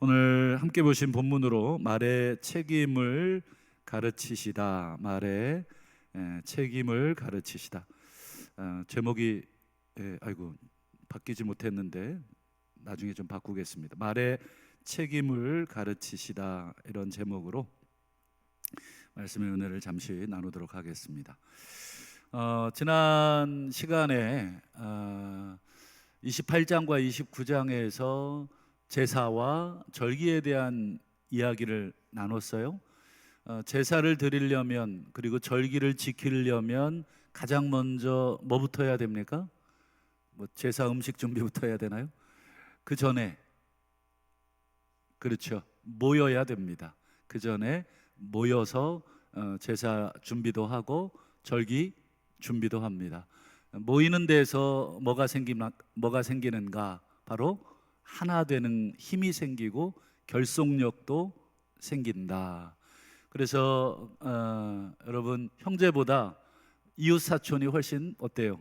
오늘 함께 보신 본문으로 말의 책임을 가르치시다. 말의 책임을 가르치시다. 제목이 아이고 바뀌지 못했는데 나중에 좀 바꾸겠습니다. 말의 책임을 가르치시다, 이런 제목으로 말씀의 은혜를 잠시 나누도록 하겠습니다. 지난 시간에 28장과 29장에서 제사와 절기에 대한 이야기를 나눴어요. 제사를 드리려면, 그리고 절기를 지키려면 가장 먼저 뭐부터 해야 됩니까? 제사 음식 준비부터 해야 되나요? 그 전에, 그렇죠, 모여야 됩니다. 그 전에 모여서 제사 준비도 하고 절기 준비도 합니다. 모이는 데서 뭐가 생기는가? 바로 하나 되는 힘이 생기고 결속력도 생긴다. 그래서 여러분, 형제보다 이웃 사촌이 훨씬 어때요?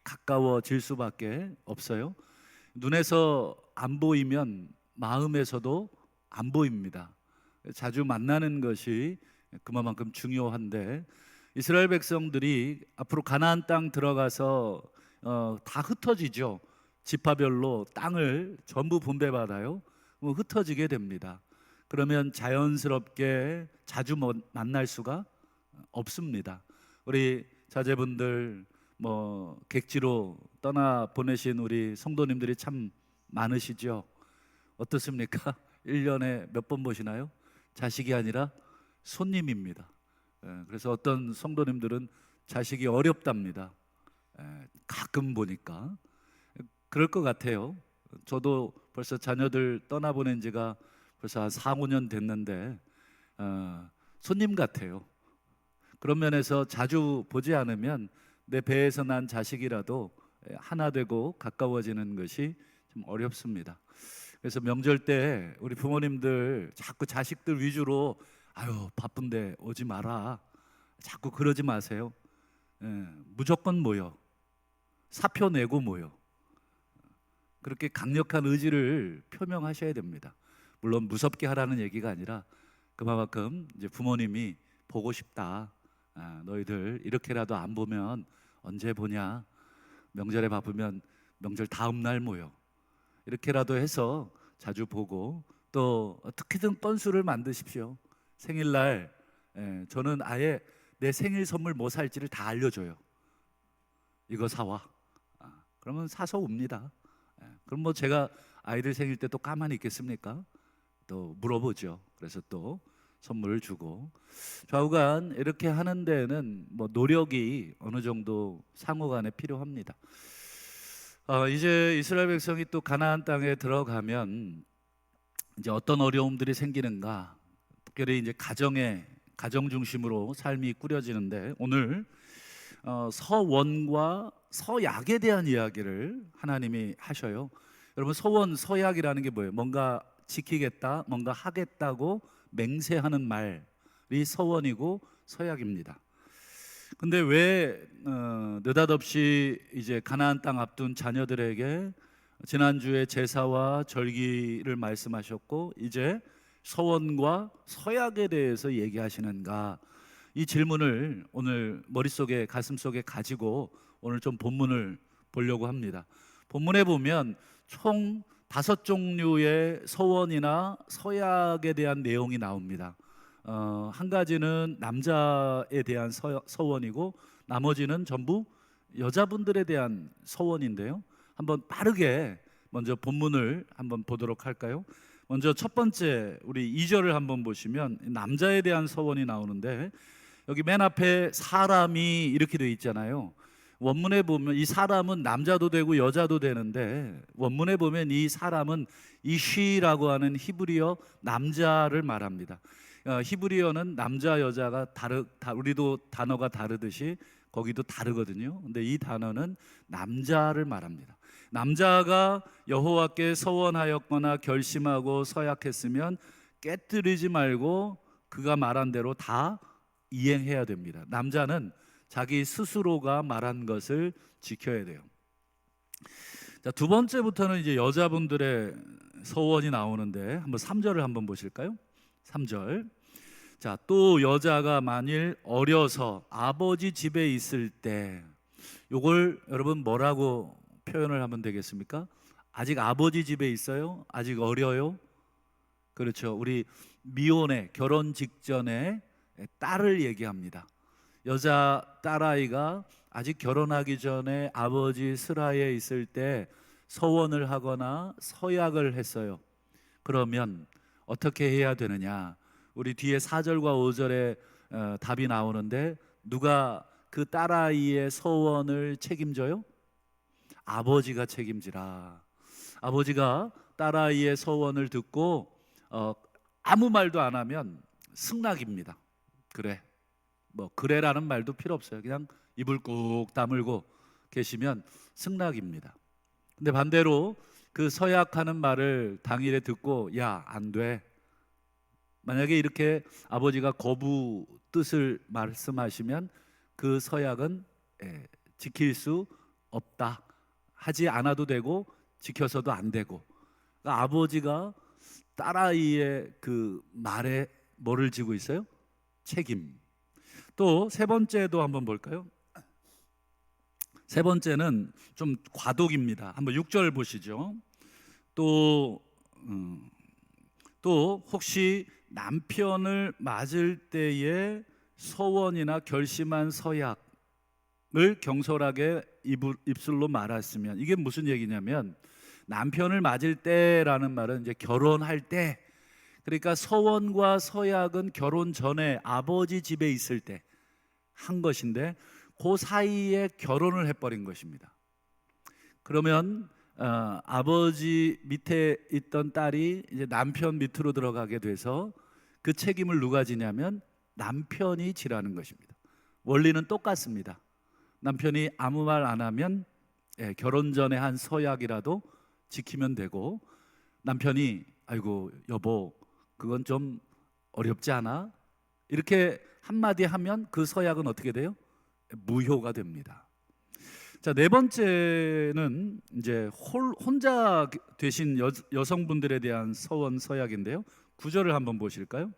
가까워질 수밖에 없어요. 눈에서 안 보이면 마음에서도 안 보입니다. 자주 만나는 것이 그만큼 중요한데, 이스라엘 백성들이 앞으로 가나안 땅 들어가서 다 흩어지죠. 지파별로 땅을 전부 분배받아요. 흩어지게 됩니다. 그러면 자연스럽게 자주 만날 수가 없습니다. 우리 자제분들 객지로 떠나 보내신 우리 성도님들이 참 많으시죠. 어떻습니까? 1년에 몇 번 보시나요? 자식이 아니라 손님입니다. 그래서 어떤 성도님들은 자식이 어렵답니다. 가끔 보니까 그럴 것 같아요. 저도 벌써 자녀들 떠나보낸 지가 벌써 한 4, 5년 됐는데 손님 같아요. 그런 면에서 자주 보지 않으면 내 배에서 난 자식이라도 하나 되고 가까워지는 것이 좀 어렵습니다. 그래서 명절 때 우리 부모님들 자꾸 자식들 위주로 아유 바쁜데 오지 마라, 자꾸 그러지 마세요. 무조건 모여, 사표 내고 모여, 그렇게 강력한 의지를 표명하셔야 됩니다. 물론 무섭게 하라는 얘기가 아니라 그만큼 이제 부모님이 보고 싶다, 너희들 이렇게라도 안 보면 언제 보냐, 명절에 바쁘면 명절 다음 날 모여, 이렇게라도 해서 자주 보고, 또 어떻게든 건수를 만드십시오. 생일날 저는 아예 내 생일 선물 뭐 살지를 다 알려줘요. 이거 사와. 그러면 사서 옵니다. 그럼 제가 아이들 생일 때 또 가만히 있겠습니까? 또 물어보죠. 그래서 또 선물을 주고, 좌우간 이렇게 하는 데는 노력이 어느 정도 상호간에 필요합니다. 이제 이스라엘 백성이 또 가나안 땅에 들어가면 이제 어떤 어려움들이 생기는가? 특별히 이제 가정 중심으로 삶이 꾸려지는데, 오늘 서원과 서약에 대한 이야기를 하나님이 하셔요. 여러분, 서원, 서약이라는 게 뭐예요? 뭔가 지키겠다, 뭔가 하겠다고 맹세하는 말이 서원이고 서약입니다. 근데 왜 느닷없이 이제 가나안 땅 앞둔 자녀들에게 지난주에 제사와 절기를 말씀하셨고 이제 서원과 서약에 대해서 얘기하시는가? 이 질문을 오늘 머릿속에, 가슴속에 가지고 오늘 좀 본문을 보려고 합니다. 본문에 보면 총 5종류의 서원이나 서약에 대한 내용이 나옵니다. 한 가지는 남자에 대한 서원이고 나머지는 전부 여자분들에 대한 서원인데요. 한번 빠르게 먼저 본문을 한번 보도록 할까요? 먼저 첫 번째 우리 2절을 한번 보시면 남자에 대한 서원이 나오는데, 여기 맨 앞에 사람이 이렇게 되어 있잖아요. 원문에 보면 이 사람은 남자도 되고 여자도 되는데, 원문에 보면 이 사람은 이쉬라고 하는 히브리어 남자를 말합니다. 히브리어는 남자 여자가 우리도 단어가 다르듯이 거기도 다르거든요. 근데 이 단어는 남자를 말합니다. 남자가 여호와께 서원하였거나 결심하고 서약했으면 깨뜨리지 말고 그가 말한 대로 다 이행해야 됩니다. 남자는 자기 스스로가 말한 것을 지켜야 돼요. 자, 두 번째부터는 이제 여자분들의 서원이 나오는데 한번 3절을 한번 보실까요? 3절. 자, 또 여자가 만일 어려서 아버지 집에 있을 때, 요걸 여러분 뭐라고 표현을 하면 되겠습니까? 아직 아버지 집에 있어요? 아직 어려요? 그렇죠. 우리 미혼의 결혼 직전에 딸을 얘기합니다. 여자 딸아이가 아직 결혼하기 전에 아버지 슬하에 있을 때 서원을 하거나 서약을 했어요. 그러면 어떻게 해야 되느냐? 우리 뒤에 4절과 5절에 답이 나오는데, 누가 그 딸아이의 서원을 책임져요? 아버지가 책임지라. 아버지가 딸아이의 서원을 듣고 아무 말도 안 하면 승낙입니다. 그래, 뭐 그래라는 말도 필요 없어요. 그냥 입을 꾹 다물고 계시면 승낙입니다. 근데 반대로 그 서약하는 말을 당일에 듣고 야, 안 돼, 만약에 이렇게 아버지가 거부 뜻을 말씀하시면 그 서약은 지킬 수 없다. 하지 않아도 되고 지켜서도 안 되고. 그러니까 아버지가 딸아이의 그 말에 뭐를 지고 있어요? 책임. 또 세 번째도 한번 볼까요? 세 번째는 좀 과독입니다. 한번 6절 보시죠. 또 혹시 남편을 맞을 때에 서원이나 결심한 서약을 경솔하게 입술로 말했으면, 이게 무슨 얘기냐면, 남편을 맞을 때라는 말은 이제 결혼할 때, 그러니까 서원과 서약은 결혼 전에 아버지 집에 있을 때 한 것인데, 그 사이에 결혼을 해버린 것입니다. 그러면 아버지 밑에 있던 딸이 이제 남편 밑으로 들어가게 돼서 그 책임을 누가 지냐면 남편이 지라는 것입니다. 원리는 똑같습니다. 남편이 아무 말 안 하면 결혼 전에 한 서약이라도 지키면 되고, 남편이 아이고 여보 그건 좀 어렵지 않아? 이렇게 한마디 하면 그 서약은 어떻게 돼요? 무효가 됩니다. 자, 네 번째는 이제 혼자 되신 여성분들에 대한 서원 서약인데요. 구절을 한번 보실까요?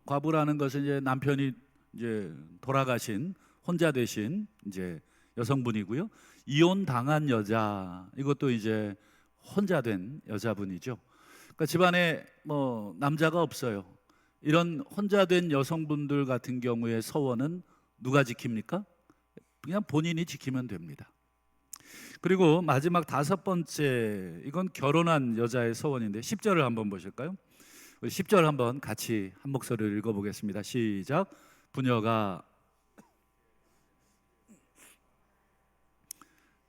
과부라는 것은 이제 남편이 이제 돌아가신 혼자 되신 이제 여성분이고요. 이혼 당한 여자, 이것도 이제 혼자 된 여자분이죠. 그러니까 집안에 뭐 남자가 없어요. 이런 혼자 된 여성분들 같은 경우에 서원은 누가 지킵니까? 그냥 본인이 지키면 됩니다. 그리고 마지막 다섯 번째, 이건 결혼한 여자의 서원인데 10절을 한번 보실까요? 우리 10절 한번 같이 한 목소리를 읽어보겠습니다. 시작. 부녀가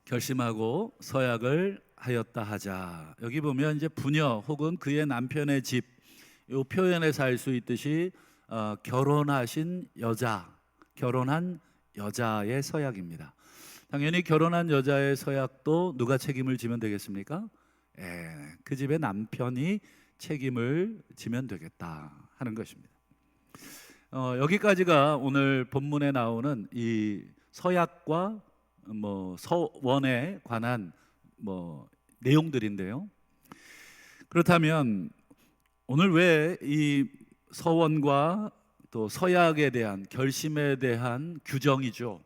결심하고 서약을 하였다 하자. 여기 보면 이제 부녀 혹은 그의 남편의 집, 이 표현에서 알 수 있듯이 결혼하신 여자, 결혼한 여자의 서약입니다. 당연히 결혼한 여자의 서약도 누가 책임을 지면 되겠습니까? 그 집의 남편이 책임을 지면 되겠다 하는 것입니다. 여기까지가 오늘 본문에 나오는 이 서약과 뭐 서원에 관한 뭐 내용들인데요. 그렇다면 오늘 왜 이 서원과 또 서약에 대한 결심에 대한 규례죠.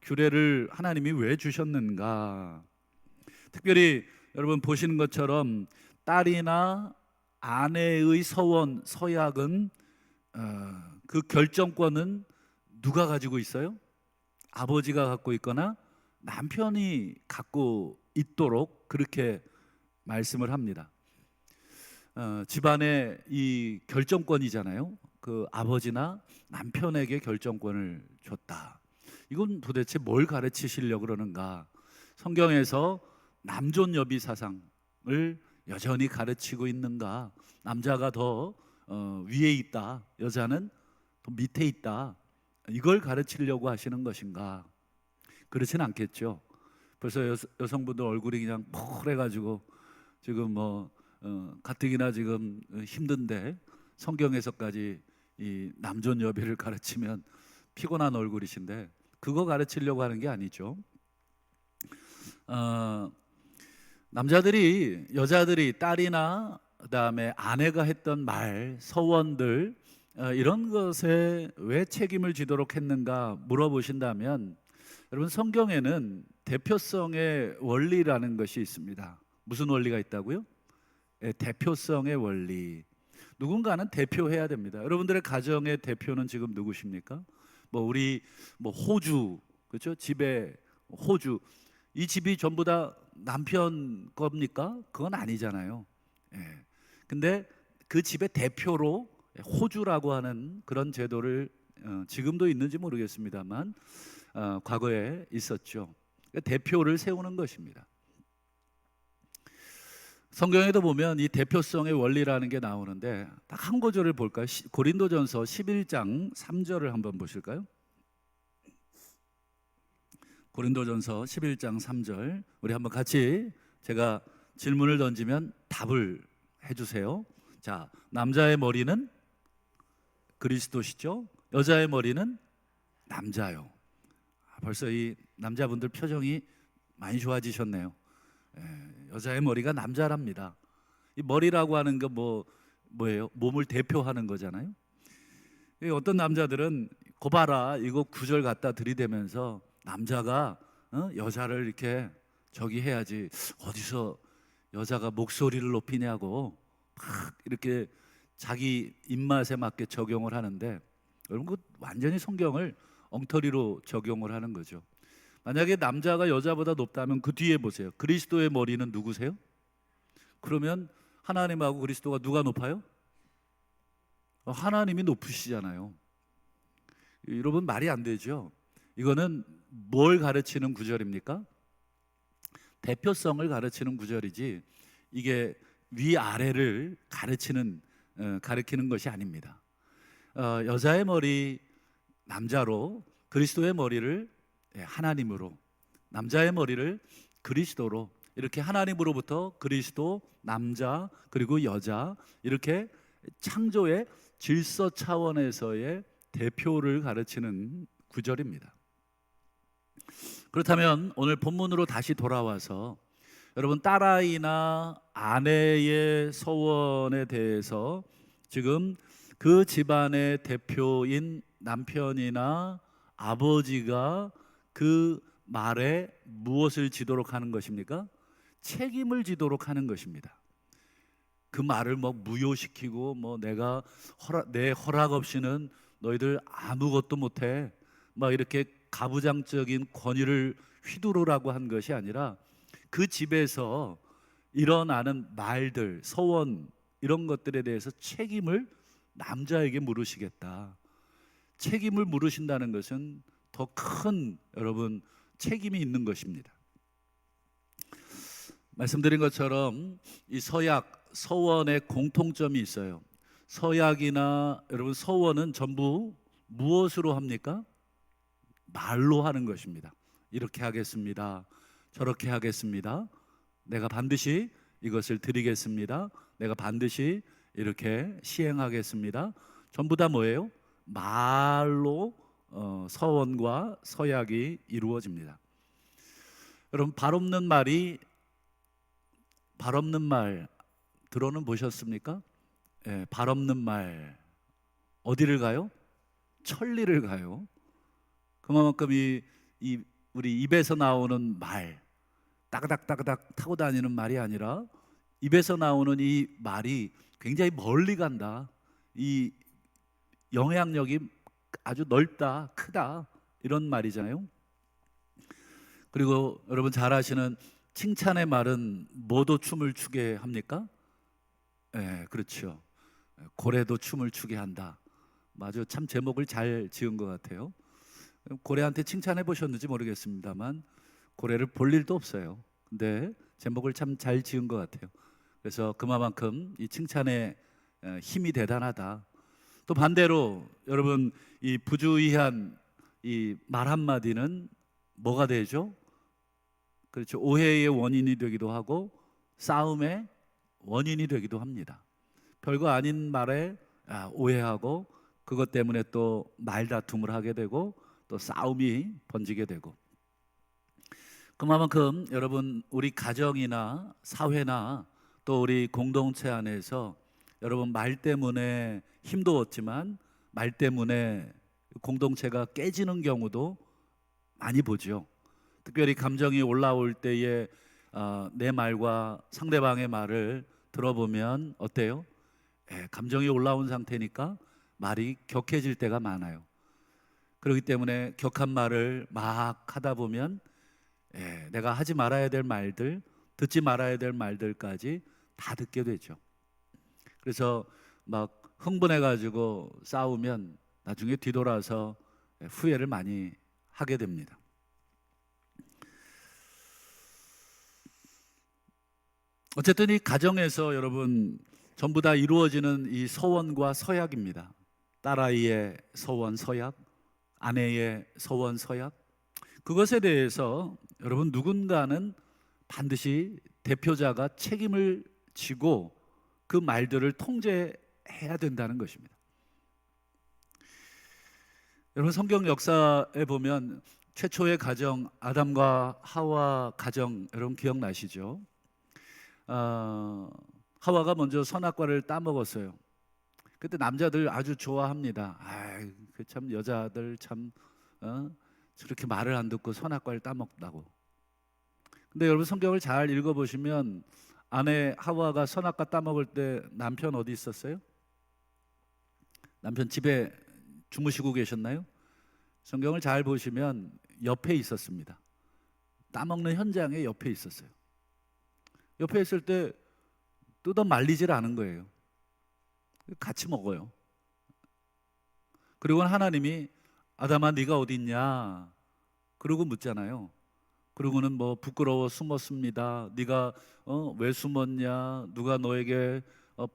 규례를 하나님이 왜 주셨는가? 특별히 여러분 보시는 것처럼 딸이나 아내의 서원, 서약은 그 결정권은 누가 가지고 있어요? 아버지가 갖고 있거나 남편이 갖고 있도록 그렇게 말씀을 합니다. 집안의 이 결정권이잖아요. 그 아버지나 남편에게 결정권을 줬다. 이건 도대체 뭘 가르치시려고 그러는가? 성경에서 남존여비 사상을 여전히 가르치고 있는가? 남자가 더 위에 있다, 여자는 더 밑에 있다, 이걸 가르치려고 하시는 것인가? 그렇진 않겠죠. 벌써 여성분들 얼굴이 그냥 폴해가지고 지금 뭐 가뜩이나 지금 힘든데 성경에서까지 이 남존여비를 가르치면 피곤한 얼굴이신데, 그거 가르치려고 하는 게 아니죠. 어, 남자들이 여자들이 딸이나 그다음에 아내가 했던 말, 서원들 이런 것에 왜 책임을 지도록 했는가 물어보신다면 여러분 성경에는 대표성의 원리라는 것이 있습니다. 무슨 원리가 있다고요? 대표성의 원리. 누군가는 대표해야 됩니다. 여러분들의 가정의 대표는 지금 누구십니까? 뭐 우리 뭐 호주 그렇죠? 집에 호주 이 집이 전부 다 남편 겁니까? 그건 아니잖아요. 예. 근데 그 집의 대표로 호주라고 하는 그런 제도를 지금도 있는지 모르겠습니다만 과거에 있었죠. 그러니까 대표를 세우는 것입니다. 성경에도 보면 이 대표성의 원리라는 게 나오는데 딱 한 구절을 볼까요? 고린도전서 11장 3절을 한번 보실까요? 고린도전서 11장 3절 우리 한번 같이 제가 질문을 던지면 답을 해주세요. 자, 남자의 머리는 그리스도시죠. 여자의 머리는 남자요. 벌써 이 남자분들 표정이 많이 좋아지셨네요. 여자의 머리가 남자랍니다. 이 머리라고 하는 거 뭐예요? 몸을 대표하는 거잖아요. 어떤 남자들은 고봐라 이거 구절 갖다 들이대면서 남자가 여자를 이렇게 저기 해야지 어디서 여자가 목소리를 높이냐고 막 이렇게 자기 입맛에 맞게 적용을 하는데 여러분 그 완전히 성경을 엉터리로 적용을 하는 거죠. 만약에 남자가 여자보다 높다면 그 뒤에 보세요. 그리스도의 머리는 누구세요? 그러면 하나님하고 그리스도가 누가 높아요? 하나님이 높으시잖아요. 여러분 말이 안 되죠. 이거는 뭘 가르치는 구절입니까? 대표성을 가르치는 구절이지 이게 위아래를 가르치는 것이 아닙니다. 여자의 머리 남자로 그리스도의 머리를 하나님으로 남자의 머리를 그리스도로 이렇게 하나님으로부터 그리스도 남자 그리고 여자 이렇게 창조의 질서 차원에서의 대표를 가르치는 구절입니다. 그렇다면 오늘 본문으로 다시 돌아와서 여러분 딸아이나 아내의 서원에 대해서 지금 그 집안의 대표인 남편이나 아버지가 그 말에 무엇을 지도록 하는 것입니까? 책임을 지도록 하는 것입니다. 그 말을 무효시키고 내 허락 없이는 너희들 아무것도 못해 막 이렇게 가부장적인 권위를 휘두르라고 한 것이 아니라 그 집에서 일어나는 말들, 서원 이런 것들에 대해서 책임을 남자에게 물으시겠다. 책임을 물으신다는 것은 더 큰 여러분 책임이 있는 것입니다. 말씀드린 것처럼 이 서약, 서원의 공통점이 있어요. 서약이나 여러분 서원은 전부 무엇으로 합니까? 말로 하는 것입니다. 이렇게 하겠습니다. 저렇게 하겠습니다. 내가 반드시 이것을 드리겠습니다. 내가 반드시 이렇게 시행하겠습니다. 전부 다 뭐예요? 말로 서원과 서약이 이루어집니다. 여러분 발 없는 말 들어는 보셨습니까? 발 없는 말 어디를 가요? 천리를 가요. 그만큼 우리 입에서 나오는 말 따그닥따그닥 타고 다니는 말이 아니라 입에서 나오는 이 말이 굉장히 멀리 간다. 이 영향력이 아주 넓다, 크다 이런 말이잖아요. 그리고 여러분 잘 아시는 칭찬의 말은 뭐도 춤을 추게 합니까? 그렇죠. 고래도 춤을 추게 한다. 맞아, 참 제목을 잘 지은 것 같아요. 고래한테 칭찬해 보셨는지 모르겠습니다만 고래를 볼 일도 없어요. 근데 제목을 참 잘 지은 것 같아요. 그래서 그만큼 이 칭찬의 힘이 대단하다. 또 반대로 여러분 이 부주의한 이 말 한마디는 뭐가 되죠? 그렇죠. 오해의 원인이 되기도 하고 싸움의 원인이 되기도 합니다. 별거 아닌 말에 오해하고 그것 때문에 또 말다툼을 하게 되고 또 싸움이 번지게 되고 그만큼 여러분 우리 가정이나 사회나 또 우리 공동체 안에서 여러분 말 때문에 힘도 얻지만 말 때문에 공동체가 깨지는 경우도 많이 보죠. 특별히 감정이 올라올 때에 내 말과 상대방의 말을 들어보면 어때요? 감정이 올라온 상태니까 말이 격해질 때가 많아요. 그렇기 때문에 격한 말을 막 하다 보면 내가 하지 말아야 될 말들, 듣지 말아야 될 말들까지 다 듣게 되죠. 그래서 막 흥분해가지고 싸우면 나중에 뒤돌아서 후회를 많이 하게 됩니다. 어쨌든 이 가정에서 여러분 전부 다 이루어지는 이 서원과 서약입니다. 딸아이의 서원, 서약, 아내의 서원, 서약. 그것에 대해서 여러분 누군가는 반드시 대표자가 책임을 지고 그 말들을 통제해야 된다는 것입니다. 여러분 성경 역사에 보면 최초의 가정 아담과 하와 가정 여러분 기억나시죠? 하와가 먼저 선악과를 따먹었어요. 그때 남자들 아주 좋아합니다. 그 참 여자들 참 저렇게 말을 안 듣고 선악과를 따먹다고. 근데 여러분 성경을 잘 읽어보시면 아내 하와가 선악과 따먹을 때 남편 어디 있었어요? 남편 집에 주무시고 계셨나요? 성경을 잘 보시면 옆에 있었습니다. 따먹는 현장에 옆에 있었어요. 옆에 있을 때 뜯어 말리질 않은 거예요. 같이 먹어요. 그리고 하나님이 아담아 네가 어디 있냐? 그러고 묻잖아요. 그러고는 뭐 부끄러워 숨었습니다. 네가 왜 숨었냐? 누가 너에게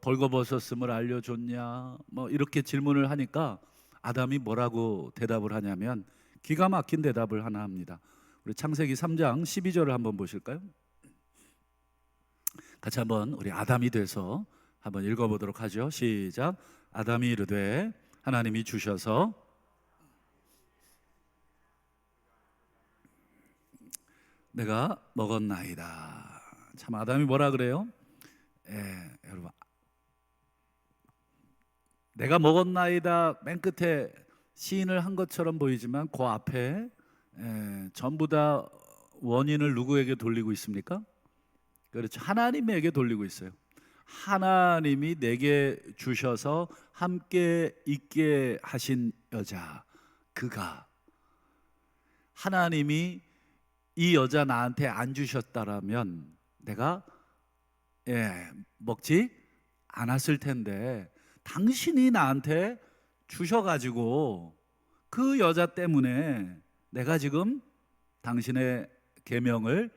벌거벗었음을 알려줬냐? 뭐 이렇게 질문을 하니까 아담이 뭐라고 대답을 하냐면 기가 막힌 대답을 하나 합니다. 우리 창세기 3장 12절을 한번 보실까요? 같이 한번 우리 아담이 돼서 한번 읽어보도록 하죠. 시작. 아담이 이르되 하나님이 주셔서 내가 먹었나이다. 참 아담이 뭐라 그래요? 여러분 내가 먹었나이다 맨 끝에 시인을 한 것처럼 보이지만 그 앞에 전부 다 원인을 누구에게 돌리고 있습니까? 그렇죠. 하나님에게 돌리고 있어요. 하나님이 내게 주셔서 함께 있게 하신 여자 그가 하나님이 이 여자 나한테 안 주셨다라면 내가 먹지 않았을 텐데 당신이 나한테 주셔가지고 그 여자 때문에 내가 지금 당신의 계명을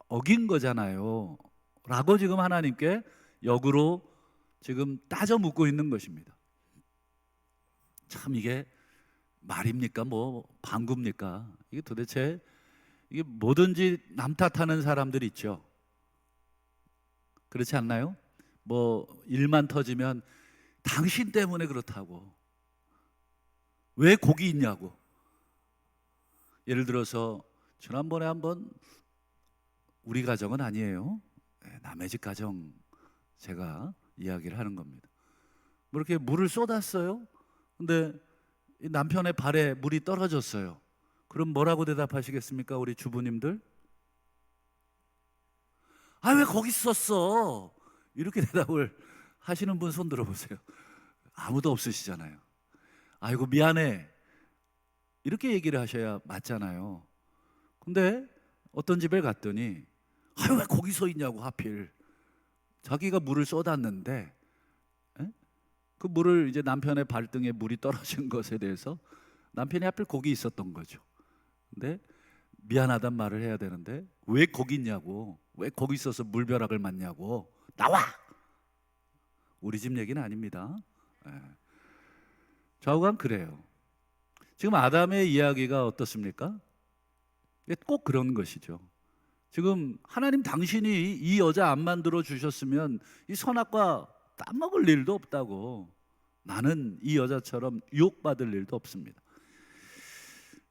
어긴 거잖아요 라고 지금 하나님께 역으로 지금 따져 묻고 있는 것입니다. 참 이게 말입니까? 뭐 방구입니까? 이게 도대체 이게 뭐든지 남 탓하는 사람들 있죠. 그렇지 않나요? 뭐 일만 터지면 당신 때문에 그렇다고. 왜 거기 있냐고. 예를 들어서 지난번에 한번 우리 가정은 아니에요. 남의 집 가정 제가 이야기를 하는 겁니다. 뭐 이렇게 물을 쏟았어요. 근데 남편의 발에 물이 떨어졌어요. 그럼 뭐라고 대답하시겠습니까? 우리 주부님들? 왜 거기 있었어? 이렇게 대답을 하시는 분 손 들어보세요. 아무도 없으시잖아요. 아이고 미안해 이렇게 얘기를 하셔야 맞잖아요. 근데 어떤 집에 갔더니 왜 거기 서 있냐고 하필 자기가 물을 쏟았는데 그 물을 이제 남편의 발등에 물이 떨어진 것에 대해서 남편이 하필 거기 있었던 거죠. 근데 미안하단 말을 해야 되는데 왜 거기 있냐고, 왜 거기 있어서 물벼락을 맞냐고, 나와! 우리 집 얘기는 아닙니다. 좌우간 그래요. 지금 아담의 이야기가 어떻습니까? 꼭 그런 것이죠. 지금 하나님 당신이 이 여자 안 만들어 주셨으면 이 선악과 따먹을 일도 없다고. 나는 이 여자처럼 유혹받을 일도 없습니다.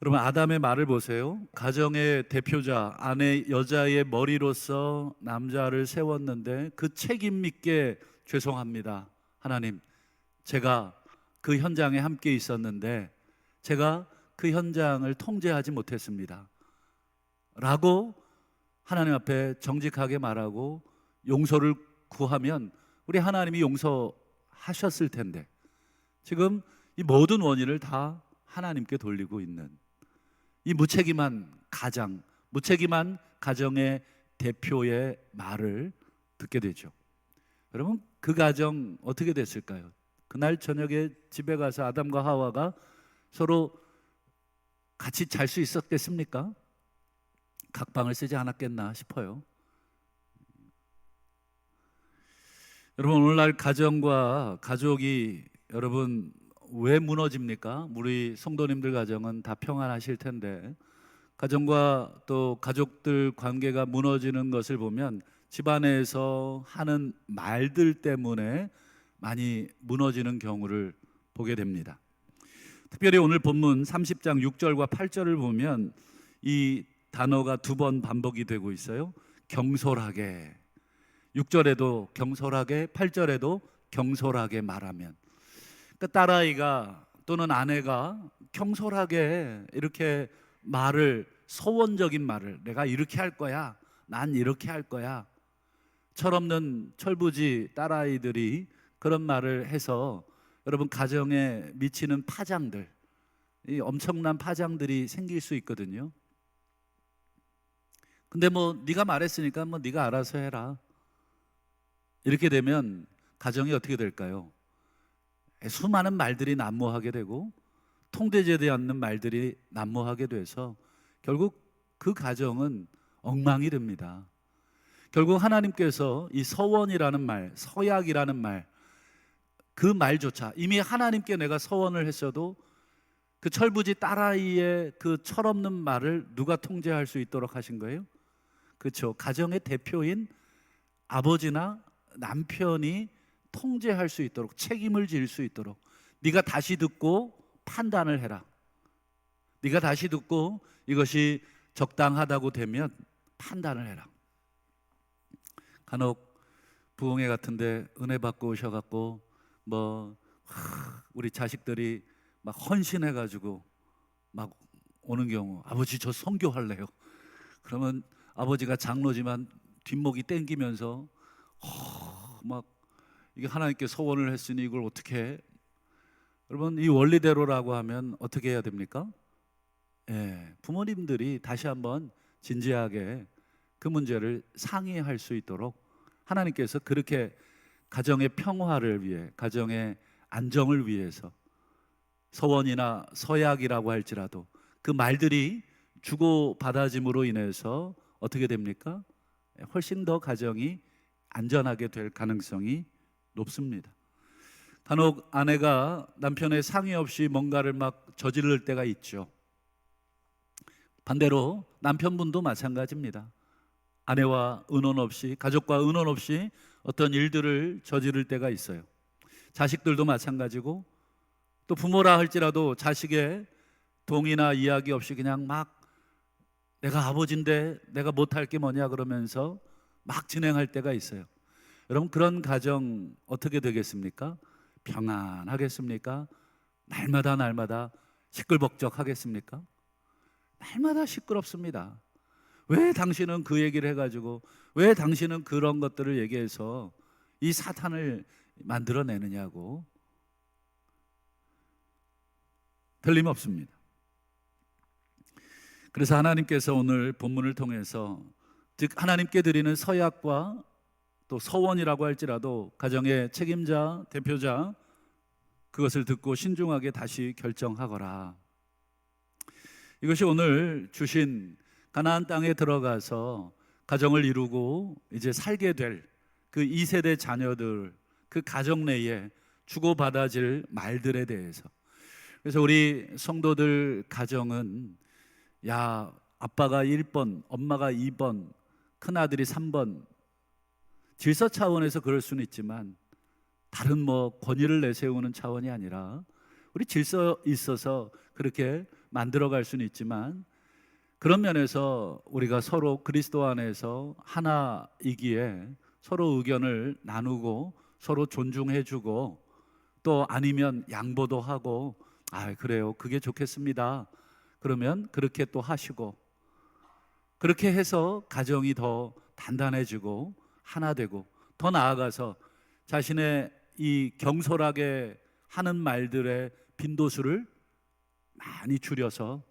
여러분, 아담의 말을 보세요. 가정의 대표자, 아내 여자의 머리로서 남자를 세웠는데 그 책임 있게 죄송합니다. 하나님, 제가 그 현장에 함께 있었는데 제가 그 현장을 통제하지 못했습니다. 라고 하나님 앞에 정직하게 말하고 용서를 구하면 우리 하나님이 용서하셨을 텐데 지금 이 모든 원인을 다 하나님께 돌리고 있는 이 무책임한 가장, 무책임한 가정의 대표의 말을 듣게 되죠. 여러분, 그 가정 어떻게 됐을까요? 그날 저녁에 집에 가서 아담과 하와가 서로 같이 잘 수 있었겠습니까? 각방을 쓰지 않았겠나 싶어요. 여러분, 오늘날 가정과 가족이 여러분 왜 무너집니까? 우리 성도님들 가정은 다 평안하실 텐데 가정과 또 가족들 관계가 무너지는 것을 보면 집안에서 하는 말들 때문에 많이 무너지는 경우를 보게 됩니다. 특별히 오늘 본문 30장 6절과 8절을 보면 이 단어가 두 번 반복이 되고 있어요. 경솔하게, 6절에도 경솔하게, 8절에도 경솔하게 말하면, 그러니까 딸아이가 또는 아내가 경솔하게 이렇게 말을, 소원적인 말을, 내가 이렇게 할 거야, 난 이렇게 할 거야, 철없는 철부지 딸아이들이 그런 말을 해서 여러분 가정에 미치는 파장들, 이 엄청난 파장들이 생길 수 있거든요. 근데 뭐 네가 말했으니까 뭐 네가 알아서 해라, 이렇게 되면 가정이 어떻게 될까요? 수많은 말들이 난무하게 되고 통제되지 않는 말들이 난무하게 돼서 결국 그 가정은 엉망이 됩니다. 결국 하나님께서 이 서원이라는 말, 서약이라는 말, 그 말조차 이미 하나님께 내가 서원을 했어도 그 철부지 딸아이의 그 철없는 말을 누가 통제할 수 있도록 하신 거예요? 그렇죠. 가정의 대표인 아버지나 남편이 통제할 수 있도록, 책임을 질 수 있도록 네가 다시 듣고 판단을 해라. 네가 다시 듣고 이것이 적당하다고 되면 판단을 해라. 간혹 부흥회 같은데 은혜 받고 오셔갖고 우리 자식들이 막 헌신해가지고 막 오는 경우, 아버지 저 선교할래요. 그러면 아버지가 장로지만 뒷목이 땡기면서 막 이게 하나님께 소원을 했으니 이걸 어떻게 해? 여러분, 이 원리대로라고 하면 어떻게 해야 됩니까? 부모님들이 다시 한번 진지하게 그 문제를 상의할 수 있도록 하나님께서 그렇게 가정의 평화를 위해, 가정의 안정을 위해서 서원이나 서약이라고 할지라도 그 말들이 주고받아짐으로 인해서 어떻게 됩니까? 훨씬 더 가정이 안전하게 될 가능성이 높습니다. 간혹 아내가 남편의 상의 없이 뭔가를 막 저지를 때가 있죠. 반대로 남편분도 마찬가지입니다. 아내와 의논 없이, 가족과 의논 없이 어떤 일들을 저지를 때가 있어요. 자식들도 마찬가지고, 또 부모라 할지라도 자식의 동의나 이야기 없이 그냥 막 내가 아버지인데 내가 못할 게 뭐냐 그러면서 막 진행할 때가 있어요. 여러분, 그런 가정 어떻게 되겠습니까? 평안하겠습니까? 날마다 시끌벅적하겠습니까? 날마다 시끄럽습니다. 왜 당신은 그 얘기를 해가지고, 왜 당신은 그런 것들을 얘기해서 이 사탄을 만들어내느냐고. 틀림없습니다. 그래서 하나님께서 오늘 본문을 통해서, 즉 하나님께 드리는 서약과 또 서원이라고 할지라도 가정의 책임자, 대표자, 그것을 듣고 신중하게 다시 결정하거라. 이것이 오늘 주신 가나안 땅에 들어가서 가정을 이루고 이제 살게 될 그 2세대 자녀들, 그 가정 내에 주고받아질 말들에 대해서, 그래서 우리 성도들 가정은 야, 아빠가 1번, 엄마가 2번, 큰아들이 3번, 질서 차원에서 그럴 수는 있지만 다른 권위를 내세우는 차원이 아니라 우리 질서 있어서 그렇게 만들어갈 수는 있지만, 그런 면에서 우리가 서로 그리스도 안에서 하나이기에 서로 의견을 나누고 서로 존중해주고, 또 아니면 양보도 하고, 아 그래요, 그게 좋겠습니다, 그러면 그렇게 또 하시고, 그렇게 해서 가정이 더 단단해지고 하나 되고, 더 나아가서 자신의 이 경솔하게 하는 말들의 빈도수를 많이 줄여서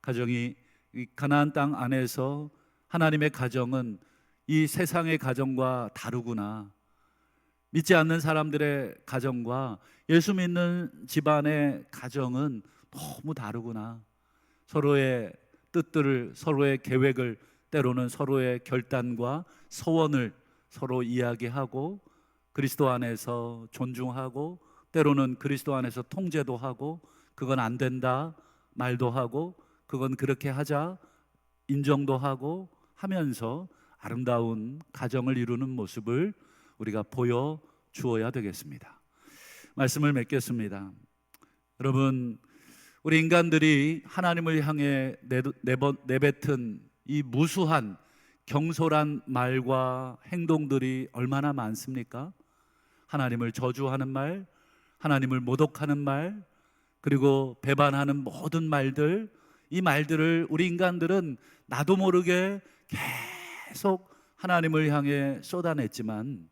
가정이, 이 가나안 땅 안에서 하나님의 가정은 이 세상의 가정과 다르구나, 믿지 않는 사람들의 가정과 예수 믿는 집안의 가정은 너무 다르구나, 서로의 뜻들을, 서로의 계획을, 때로는 서로의 결단과 소원을 서로 이야기하고, 그리스도 안에서 존중하고, 때로는 그리스도 안에서 통제도 하고, 그건 안 된다 말도 하고, 그건 그렇게 하자 인정도 하고 하면서 아름다운 가정을 이루는 모습을 우리가 보여주어야 되겠습니다. 말씀을 맺겠습니다. 여러분, 우리 인간들이 하나님을 향해 내뱉은 이 무수한 경솔한 말과 행동들이 얼마나 많습니까? 하나님을 저주하는 말, 하나님을 모독하는 말, 그리고 배반하는 모든 말들, 이 말들을 우리 인간들은 나도 모르게 계속 하나님을 향해 쏟아냈지만,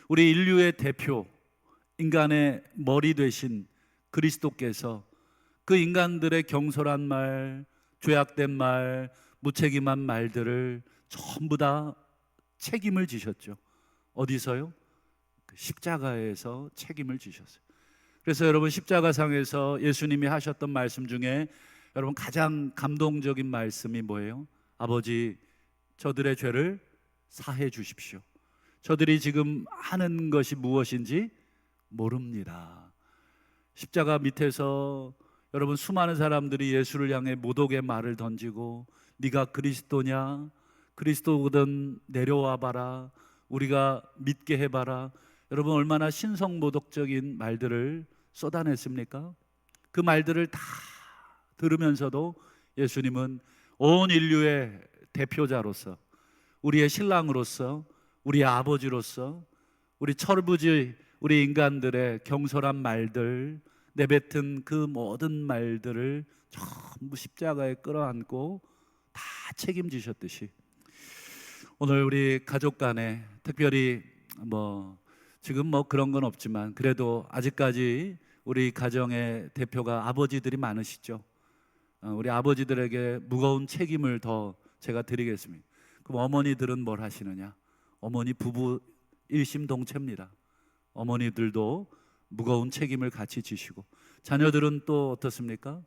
우리 인류의 대표, 인간의 머리 되신 그리스도께서 그 인간들의 경솔한 말, 죄악된 말, 무책임한 말들을 전부 다 책임을 지셨죠. 어디서요? 그 십자가에서 책임을 지셨어요. 그래서 여러분, 십자가상에서 예수님이 하셨던 말씀 중에 여러분 가장 감동적인 말씀이 뭐예요? 아버지, 저들의 죄를 사해 주십시오. 저들이 지금 하는 것이 무엇인지 모릅니다. 십자가 밑에서 여러분, 수많은 사람들이 예수를 향해 모독의 말을 던지고, 네가 그리스도냐, 그리스도거든 내려와 봐라, 우리가 믿게 해봐라, 여러분 얼마나 신성모독적인 말들을 쏟아냈습니까? 그 말들을 다 들으면서도 예수님은 온 인류의 대표자로서, 우리의 신랑으로서, 우리의 아버지로서, 우리 철부지 우리 인간들의 경솔한 말들, 내뱉은 그 모든 말들을 전부 십자가에 끌어안고 다 책임지셨듯이, 오늘 우리 가족 간에 특별히 지금 그런 건 없지만, 그래도 아직까지 우리 가정의 대표가 아버지들이 많으시죠. 우리 아버지들에게 무거운 책임을 더 제가 드리겠습니다. 그럼 어머니들은 뭘 하시느냐? 어머니 부부 일심동체입니다. 어머니들도 무거운 책임을 같이 지시고, 자녀들은 또 어떻습니까?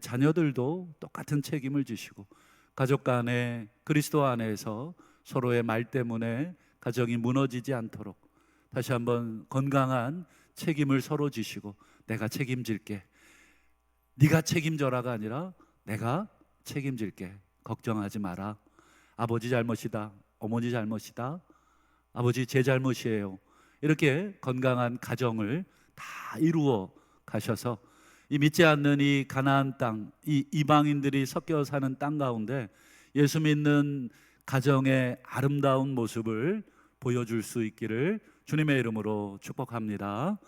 자녀들도 똑같은 책임을 지시고, 가족 간에 그리스도 안에서 서로의 말 때문에 가정이 무너지지 않도록 다시 한번 건강한 책임을 서로 지시고, 내가 책임질게, 네가 책임져라가 아니라 내가 책임질게, 걱정하지 마라, 아버지 잘못이다, 어머니 잘못이다, 아버지 제 잘못이에요, 이렇게 건강한 가정을 다 이루어 가셔서 이 믿지 않는 이 가나안 땅, 이 이방인들이 섞여 사는 땅 가운데 예수 믿는 가정의 아름다운 모습을 보여줄 수 있기를 주님의 이름으로 축복합니다.